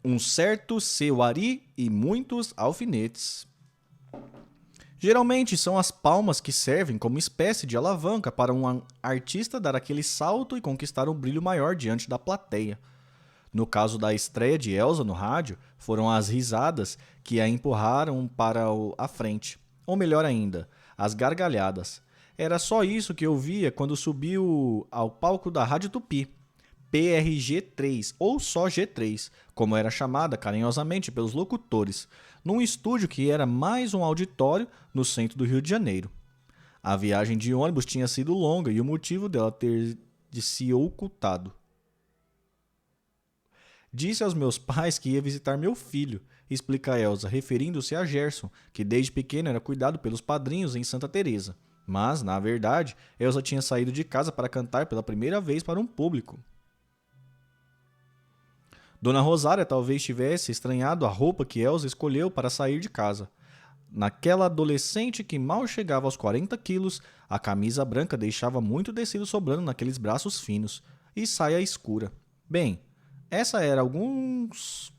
Um certo seu Ari e muitos alfinetes. Geralmente são as palmas que servem como espécie de alavanca para um artista dar aquele salto e conquistar um brilho maior diante da plateia. No caso da estreia de Elsa no rádio, foram as risadas que a empurraram para a frente. Ou melhor ainda, as gargalhadas. Era só isso que eu via quando subiu ao palco da Rádio Tupi. PRG3, ou só G3, como era chamada carinhosamente pelos locutores, num estúdio que era mais um auditório no centro do Rio de Janeiro. A viagem de ônibus tinha sido longa e o motivo dela ter de se ocultado. Disse aos meus pais que ia visitar meu filho, explica Elsa, referindo-se a Gerson, que desde pequeno era cuidado pelos padrinhos em Santa Teresa. Mas, na verdade, Elsa tinha saído de casa para cantar pela primeira vez para um público. Dona Rosária talvez tivesse estranhado a roupa que Elsa escolheu para sair de casa. Naquela adolescente que mal chegava aos 40 quilos, a camisa branca deixava muito tecido sobrando naqueles braços finos, e saia escura. Bem, essa era alguns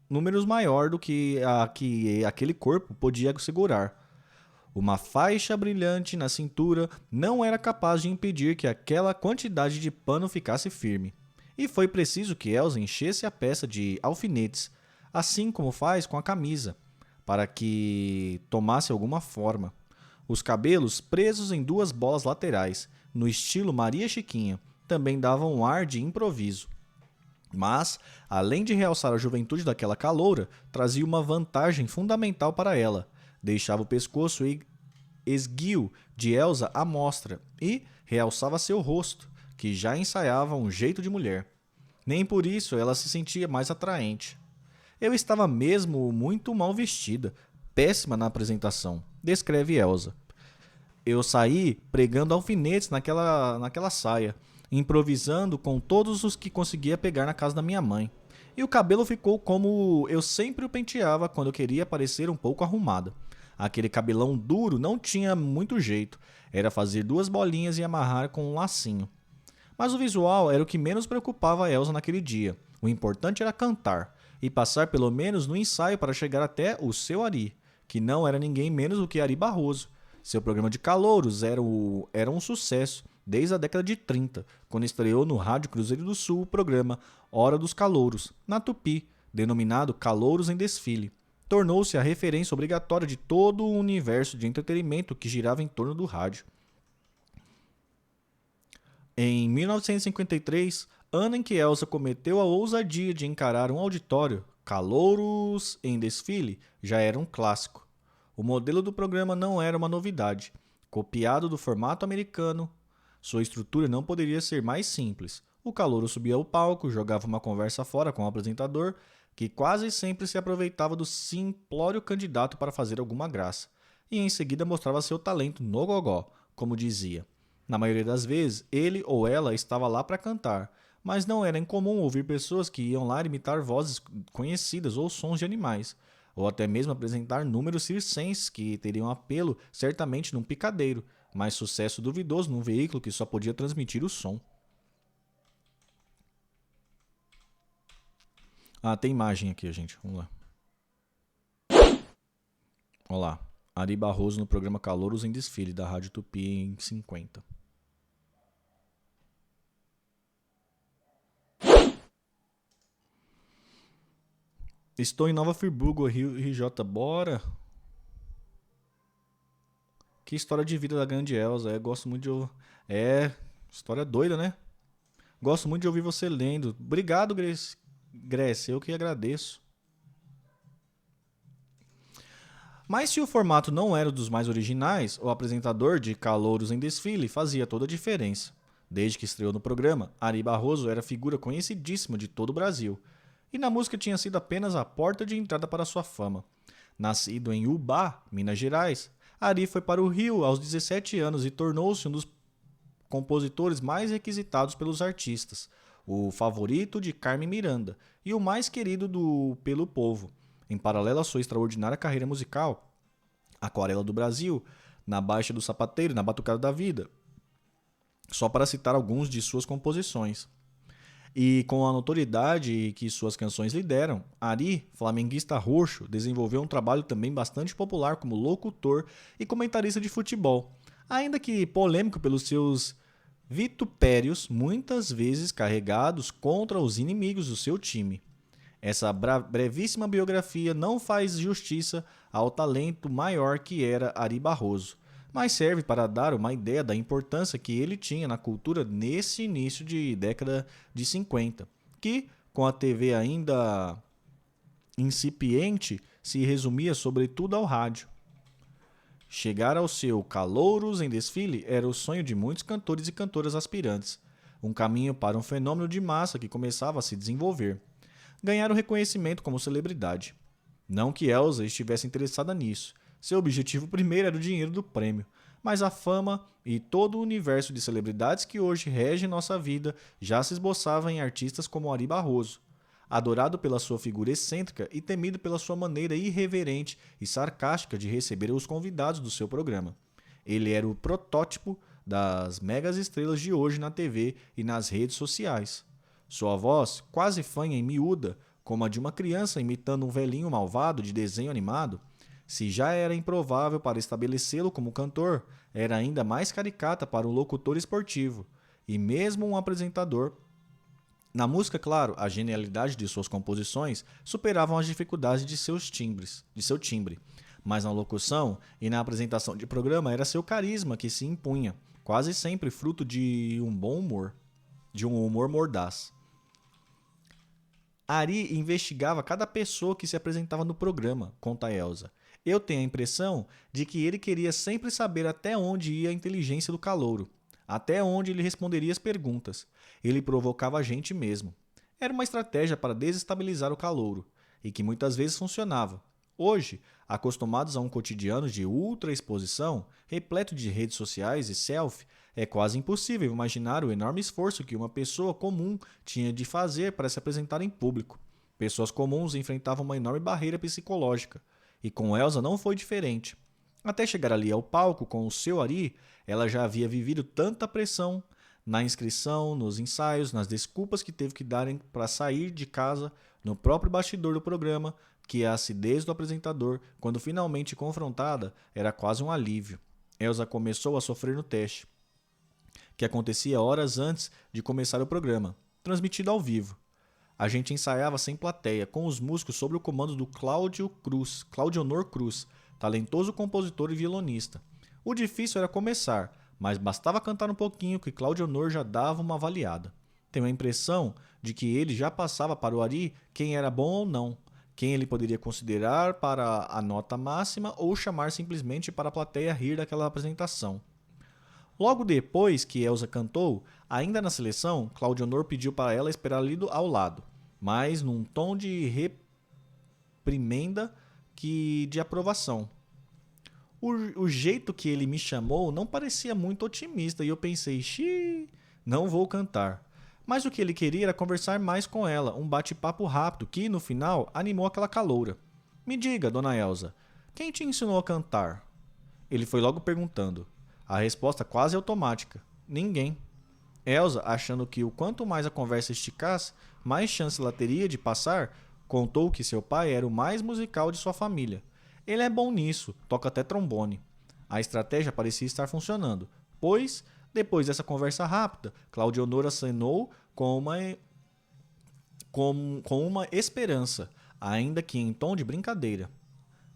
números maior do que aquele corpo podia segurar. Uma faixa brilhante na cintura não era capaz de impedir que aquela quantidade de pano ficasse firme. E foi preciso que Elsa enchesse a peça de alfinetes, assim como faz com a camisa, para que tomasse alguma forma. Os cabelos, presos em duas bolas laterais, no estilo Maria Chiquinha, também davam um ar de improviso. Mas, além de realçar a juventude daquela caloura, trazia uma vantagem fundamental para ela. Deixava o pescoço esguio de Elsa à mostra e realçava seu rosto, que já ensaiava um jeito de mulher. Nem por isso ela se sentia mais atraente. Eu estava mesmo muito mal vestida, péssima na apresentação, descreve Elsa. Eu saí pregando alfinetes naquela saia, improvisando com todos os que conseguia pegar na casa da minha mãe. E o cabelo ficou como eu sempre o penteava quando eu queria parecer um pouco arrumada. Aquele cabelão duro não tinha muito jeito, era fazer duas bolinhas e amarrar com um lacinho. Mas o visual era o que menos preocupava a Elsa naquele dia. O importante era cantar, e passar pelo menos no ensaio para chegar até o seu Ari, que não era ninguém menos do que Ari Barroso. Seu programa de calouros era um sucesso desde a década de 30, quando estreou no Rádio Cruzeiro do Sul o programa Hora dos Calouros, na Tupi, denominado Calouros em Desfile. Tornou-se a referência obrigatória de todo o universo de entretenimento que girava em torno do rádio. Em 1953, ano em que Elsa cometeu a ousadia de encarar um auditório, Calouros em Desfile já era um clássico. O modelo do programa não era uma novidade. Copiado do formato americano, sua estrutura não poderia ser mais simples. O calouro subia ao palco, jogava uma conversa fora com o apresentador, que quase sempre se aproveitava do simplório candidato para fazer alguma graça, e em seguida mostrava seu talento no gogó, como dizia. Na maioria das vezes, ele ou ela estava lá para cantar, mas não era incomum ouvir pessoas que iam lá imitar vozes conhecidas ou sons de animais, ou até mesmo apresentar números circenses que teriam apelo certamente num picadeiro, mas sucesso duvidoso num veículo que só podia transmitir o som. Ah, tem imagem aqui, gente. Vamos lá. Olha lá. Ari Barroso no programa Calouros em Desfile, da Rádio Tupi em 50. Estou em Nova Friburgo, Rio RJ. Bora! Que história de vida da grande Elsa. Gosto muito de ouvir. História doida, né? Gosto muito de ouvir você lendo. Obrigado, Grécia. Eu que agradeço. Mas se o formato não era dos mais originais, o apresentador de Calouros em Desfile fazia toda a diferença. Desde que estreou no programa, Ari Barroso era figura conhecidíssima de todo o Brasil. E na música tinha sido apenas a porta de entrada para sua fama. Nascido em Ubá, Minas Gerais, Ari foi para o Rio aos 17 anos e tornou-se um dos compositores mais requisitados pelos artistas, o favorito de Carmen Miranda e o mais querido pelo povo. Em paralelo à sua extraordinária carreira musical, Aquarela do Brasil, Na Baixa do Sapateiro, Na Batucada da Vida, só para citar alguns de suas composições. E com a notoriedade que suas canções lhe deram, Ari, flamenguista roxo, desenvolveu um trabalho também bastante popular como locutor e comentarista de futebol, ainda que polêmico pelos seus vitupérios, muitas vezes carregados contra os inimigos do seu time. Essa brevíssima biografia não faz justiça ao talento maior que era Ari Barroso, mas serve para dar uma ideia da importância que ele tinha na cultura nesse início de década de 50, que, com a TV ainda incipiente, se resumia sobretudo ao rádio. Chegar ao seu Calouros em desfile era o sonho de muitos cantores e cantoras aspirantes, um caminho para um fenômeno de massa que começava a se desenvolver. Ganhar o reconhecimento como celebridade. Não que Elsa estivesse interessada nisso. Seu objetivo primeiro era o dinheiro do prêmio, mas a fama e todo o universo de celebridades que hoje rege nossa vida já se esboçava em artistas como Ari Barroso, adorado pela sua figura excêntrica e temido pela sua maneira irreverente e sarcástica de receber os convidados do seu programa. Ele era o protótipo das megas estrelas de hoje na TV e nas redes sociais. Sua voz, quase fanha e miúda, como a de uma criança imitando um velhinho malvado de desenho animado, se já era improvável para estabelecê-lo como cantor, era ainda mais caricata para um locutor esportivo, e mesmo um apresentador. Na música, claro, a genialidade de suas composições superavam as dificuldades de seu timbre, mas na locução e na apresentação de programa era seu carisma que se impunha, quase sempre fruto de um bom humor, de um humor mordaz. Ari investigava cada pessoa que se apresentava no programa, conta Elsa. Eu tenho a impressão de que ele queria sempre saber até onde ia a inteligência do calouro, até onde ele responderia as perguntas. Ele provocava a gente mesmo. Era uma estratégia para desestabilizar o calouro, e que muitas vezes funcionava. Hoje, acostumados a um cotidiano de ultra exposição, repleto de redes sociais e selfie, é quase impossível imaginar o enorme esforço que uma pessoa comum tinha de fazer para se apresentar em público. Pessoas comuns enfrentavam uma enorme barreira psicológica, e com Elsa não foi diferente. Até chegar ali ao palco com o seu Ari, ela já havia vivido tanta pressão na inscrição, nos ensaios, nas desculpas que teve que dar para sair de casa, no próprio bastidor do programa, que a acidez do apresentador, quando finalmente confrontada, era quase um alívio. Elsa começou a sofrer no teste, que acontecia horas antes de começar o programa, transmitido ao vivo. A gente ensaiava sem plateia, com os músicos sob o comando do Claudionor Cruz, talentoso compositor e violonista. O difícil era começar, mas bastava cantar um pouquinho que Claudionor já dava uma avaliada. Tenho a impressão de que ele já passava para o Ari quem era bom ou não, quem ele poderia considerar para a nota máxima ou chamar simplesmente para a plateia rir daquela apresentação. Logo depois que Elsa cantou, ainda na seleção, Claudionor pediu para ela esperar ali ao lado, mas num tom de reprimenda que de aprovação. O jeito que ele me chamou não parecia muito otimista e eu pensei, não vou cantar. Mas o que ele queria era conversar mais com ela, um bate-papo rápido que, no final, animou aquela caloura. Me diga, dona Elsa, quem te ensinou a cantar? Ele foi logo perguntando. A resposta quase automática. Ninguém. Elsa, achando que o quanto mais a conversa esticasse, mais chance ela teria de passar, contou que seu pai era o mais musical de sua família. Ele é bom nisso, toca até trombone. A estratégia parecia estar funcionando, pois, depois dessa conversa rápida, Claudionor acenou com uma esperança, ainda que em tom de brincadeira.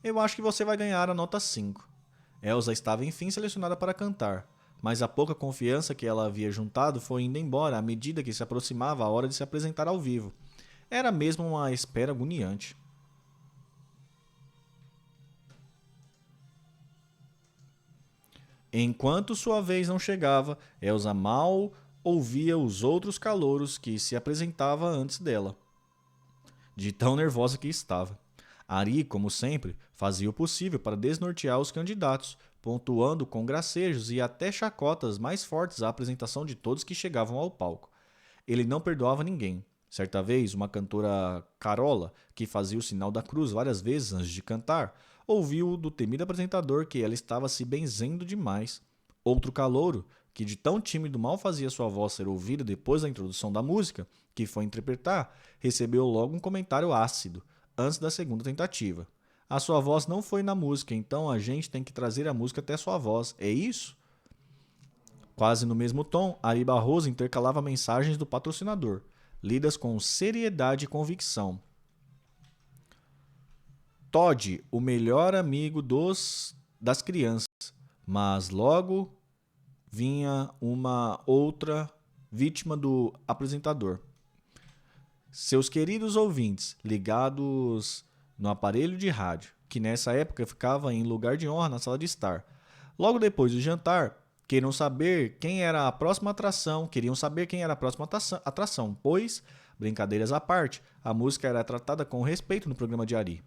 Eu acho que você vai ganhar a nota 5. Elsa estava enfim selecionada para cantar, mas a pouca confiança que ela havia juntado foi indo embora à medida que se aproximava a hora de se apresentar ao vivo. Era mesmo uma espera agoniante. Enquanto sua vez não chegava, Elsa mal ouvia os outros calouros que se apresentavam antes dela, de tão nervosa que estava. Ari, como sempre, fazia o possível para desnortear os candidatos, pontuando com gracejos e até chacotas mais fortes a apresentação de todos que chegavam ao palco. Ele não perdoava ninguém. Certa vez, uma cantora Carola, que fazia o sinal da cruz várias vezes antes de cantar, ouviu do temido apresentador que ela estava se benzendo demais. Outro calouro, que de tão tímido mal fazia sua voz ser ouvida depois da introdução da música, que foi interpretar, recebeu logo um comentário ácido, antes da segunda tentativa. A sua voz não foi na música, então a gente tem que trazer a música até sua voz, é isso? Quase no mesmo tom, Ari Barroso intercalava mensagens do patrocinador, lidas com seriedade e convicção. Todd, o melhor amigo das crianças, mas logo vinha uma outra vítima do apresentador. Seus queridos ouvintes, ligados no aparelho de rádio, que nessa época ficava em lugar de honra na sala de estar. Logo depois do jantar, queriam saber quem era a próxima atração, pois, brincadeiras à parte, a música era tratada com respeito no programa de Ari.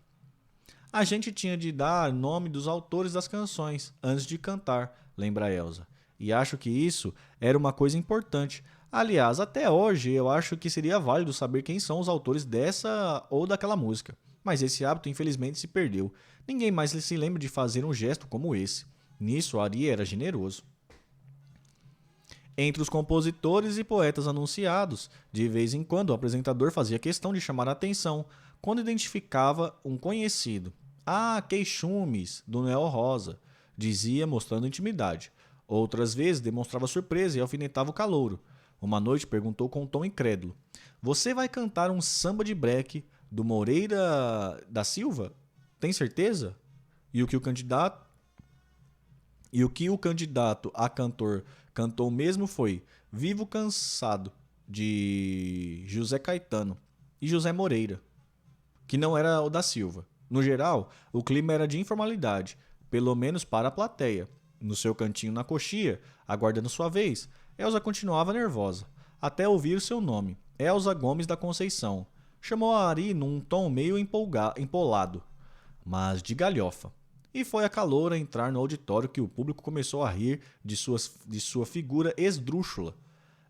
A gente tinha de dar nome dos autores das canções antes de cantar, lembra Elsa. E acho que isso era uma coisa importante. Aliás, até hoje eu acho que seria válido saber quem são os autores dessa ou daquela música. Mas esse hábito infelizmente se perdeu. Ninguém mais se lembra de fazer um gesto como esse. Nisso, Ari era generoso. Entre os compositores e poetas anunciados, de vez em quando o apresentador fazia questão de chamar a atenção quando identificava um conhecido. Ah, queixumes, do Noel Rosa, dizia mostrando intimidade. Outras vezes demonstrava surpresa e alfinetava o calouro. Uma noite perguntou com um tom incrédulo: "Você vai cantar um samba de breque do Moreira da Silva? Tem certeza?" E o que o candidato a cantor cantou mesmo foi "Vivo Cansado", de José Caetano e José Moreira, que não era o da Silva. No geral, o clima era de informalidade, pelo menos para a plateia. No seu cantinho na coxia, aguardando sua vez, Elsa continuava nervosa, até ouvir seu nome, Elsa Gomes da Conceição. Chamou a Ari num tom meio empolado, mas de galhofa. E foi a caloura entrar no auditório que o público começou a rir de sua figura esdrúxula.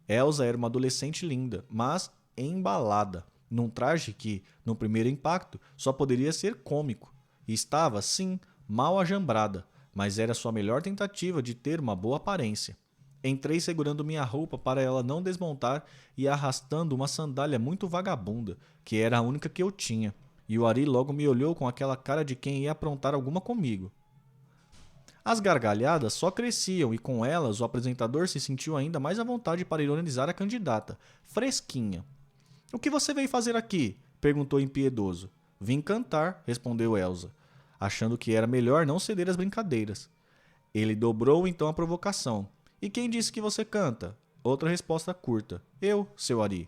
Elsa era uma adolescente linda, mas embalada, num traje que, no primeiro impacto, só poderia ser cômico. E estava, sim, mal ajambrada, mas era sua melhor tentativa de ter uma boa aparência. Entrei segurando minha roupa para ela não desmontar e arrastando uma sandália muito vagabunda, que era a única que eu tinha. E o Ari logo me olhou com aquela cara de quem ia aprontar alguma comigo. As gargalhadas só cresciam e com elas o apresentador se sentiu ainda mais à vontade para ironizar a candidata, fresquinha. "O que você veio fazer aqui?" perguntou impiedoso. "Vim cantar", respondeu Elsa, achando que era melhor não ceder às brincadeiras. Ele dobrou então a provocação. "E quem disse que você canta?" Outra resposta curta. "Eu, seu Ari."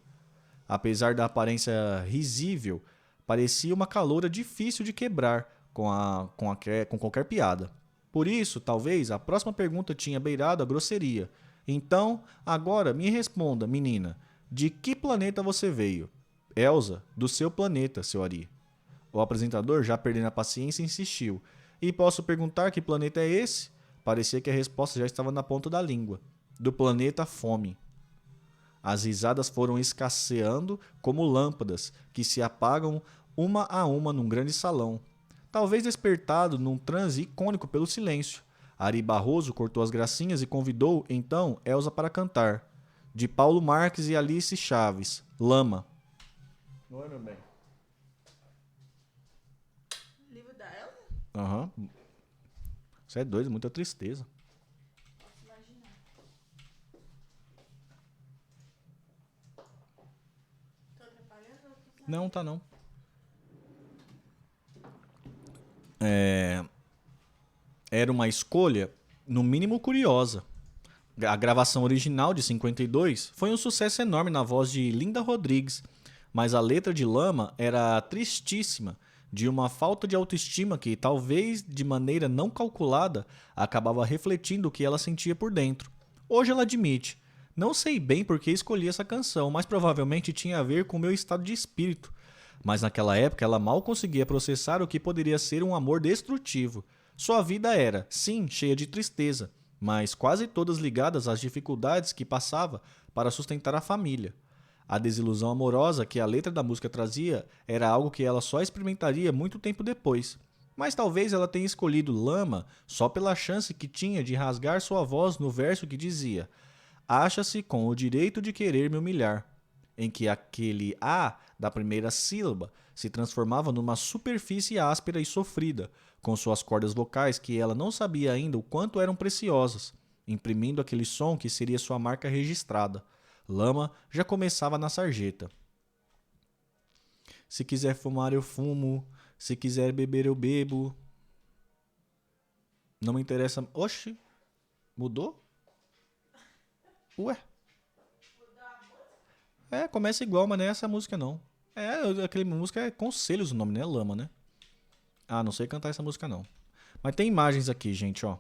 Apesar da aparência risível, parecia uma caloura difícil de quebrar com qualquer piada. Por isso, talvez, a próxima pergunta tinha beirado a grosseria. "Então, agora me responda, menina. De que planeta você veio?" "Elsa, do seu planeta, seu Ari." O apresentador, já perdendo a paciência, insistiu. "E posso perguntar que planeta é esse?" Parecia que a resposta já estava na ponta da língua. "Do planeta Fome." As risadas foram escasseando como lâmpadas que se apagam uma a uma num grande salão. Talvez despertado num transe icônico pelo silêncio, Ari Barroso cortou as gracinhas e convidou, então, Elsa para cantar. De Paulo Marques e Alice Chaves, Lama. Oi, meu bem. Livro da Elsa? Aham. Você é doido, muita tristeza. Posso imaginar. Tô atrapalhando ou tô falando? Não, tá não. Era uma escolha, no mínimo, curiosa. A gravação original, de 52, foi um sucesso enorme na voz de Linda Rodrigues, mas a letra de Lama era tristíssima, de uma falta de autoestima que, talvez de maneira não calculada, acabava refletindo o que ela sentia por dentro. Hoje ela admite: "Não sei bem por que escolhi essa canção, mas provavelmente tinha a ver com o meu estado de espírito." Mas naquela época ela mal conseguia processar o que poderia ser um amor destrutivo. Sua vida era, sim, cheia de tristeza, mas quase todas ligadas às dificuldades que passava para sustentar a família. A desilusão amorosa que a letra da música trazia era algo que ela só experimentaria muito tempo depois. Mas talvez ela tenha escolhido Lama só pela chance que tinha de rasgar sua voz no verso que dizia: acha-se com o direito de querer me humilhar, em que aquele A da primeira sílaba se transformava numa superfície áspera e sofrida, com suas cordas vocais que ela não sabia ainda o quanto eram preciosas, imprimindo aquele som que seria sua marca registrada. Lama já começava na sarjeta. Se quiser fumar, eu fumo. Se quiser beber, eu bebo. Não me interessa. Oxi, mudou? Ué? É, começa igual, mas não é essa música não. É, aquele música é Conselhos o nome, né? Lama, né? Ah, não sei cantar essa música não. Mas tem imagens aqui, gente, ó.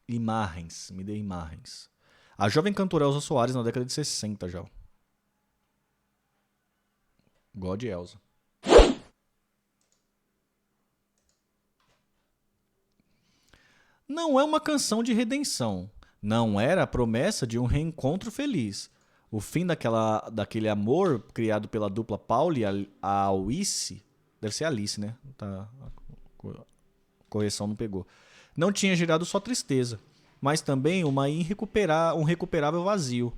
Imagens, me dê imagens. A jovem cantora Elza Soares na década de 60 já. God Elza. Não é uma canção de redenção. Não era a promessa de um reencontro feliz. O fim daquele amor criado pela dupla Paul e Alice. Deve ser Alice, né? Tá, a correção não pegou. Não tinha gerado só tristeza, mas também um recuperável vazio.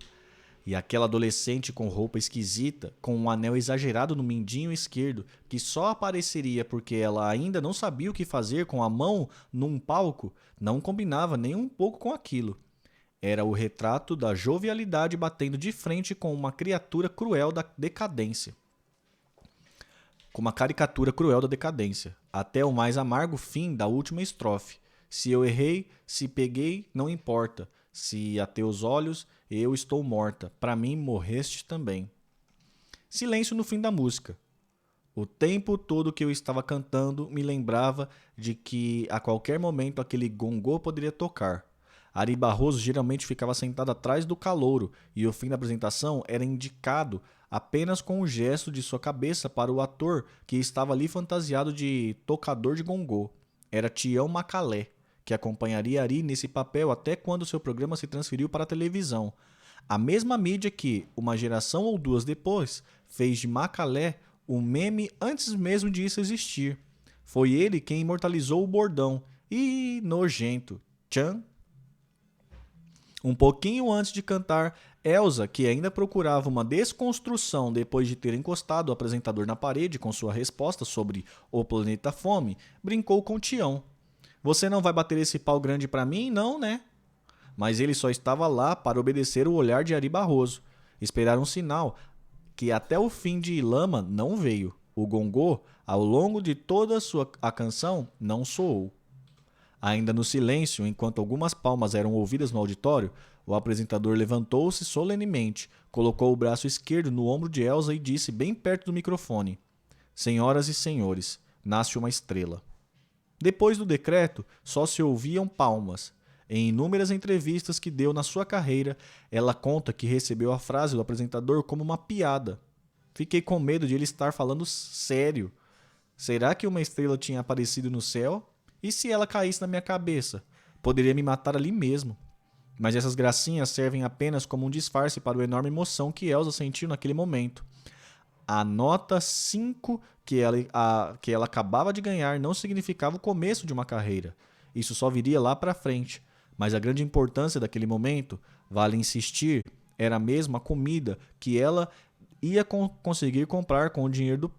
E aquela adolescente com roupa esquisita, com um anel exagerado no mindinho esquerdo, que só apareceria porque ela ainda não sabia o que fazer com a mão num palco, não combinava nem um pouco com aquilo. Era o retrato da jovialidade batendo de frente com uma criatura cruel da decadência. Com uma caricatura cruel da decadência, até o mais amargo fim da última estrofe. Se eu errei, se peguei, não importa. Se a teus olhos eu estou morta, para mim morreste também. Silêncio no fim da música. O tempo todo que eu estava cantando me lembrava de que a qualquer momento aquele gongô poderia tocar. Ari Barroso geralmente ficava sentado atrás do calouro e o fim da apresentação era indicado apenas com um gesto de sua cabeça para o ator que estava ali fantasiado de tocador de gongô. Era Tião Macalé, que acompanharia Ari nesse papel até quando seu programa se transferiu para a televisão. A mesma mídia que, uma geração ou duas depois, fez de Macalé um meme antes mesmo de isso existir. Foi ele quem imortalizou o bordão. Ih, nojento. Tchan. Um pouquinho antes de cantar, Elza, que ainda procurava uma desconstrução depois de ter encostado o apresentador na parede com sua resposta sobre o planeta Fome, brincou com Tião. Você não vai bater esse pau grande pra mim, não, né? Mas ele só estava lá para obedecer o olhar de Ari Barroso. Esperar um sinal que até o fim de Lama não veio. O gongô, ao longo de toda a canção, não soou. Ainda no silêncio, enquanto algumas palmas eram ouvidas no auditório, o apresentador levantou-se solenemente, colocou o braço esquerdo no ombro de Elza e disse bem perto do microfone: Senhoras e senhores, nasce uma estrela. Depois do decreto, só se ouviam palmas. Em inúmeras entrevistas que deu na sua carreira, ela conta que recebeu a frase do apresentador como uma piada. Fiquei com medo de ele estar falando sério. Será que uma estrela tinha aparecido no céu? E se ela caísse na minha cabeça? Poderia me matar ali mesmo. Mas essas gracinhas servem apenas como um disfarce para a enorme emoção que Elza sentiu naquele momento. A nota 5 que ela acabava de ganhar não significava o começo de uma carreira. Isso só viria lá para frente. Mas a grande importância daquele momento, vale insistir, era mesmo a comida que ela ia conseguir comprar com o dinheiro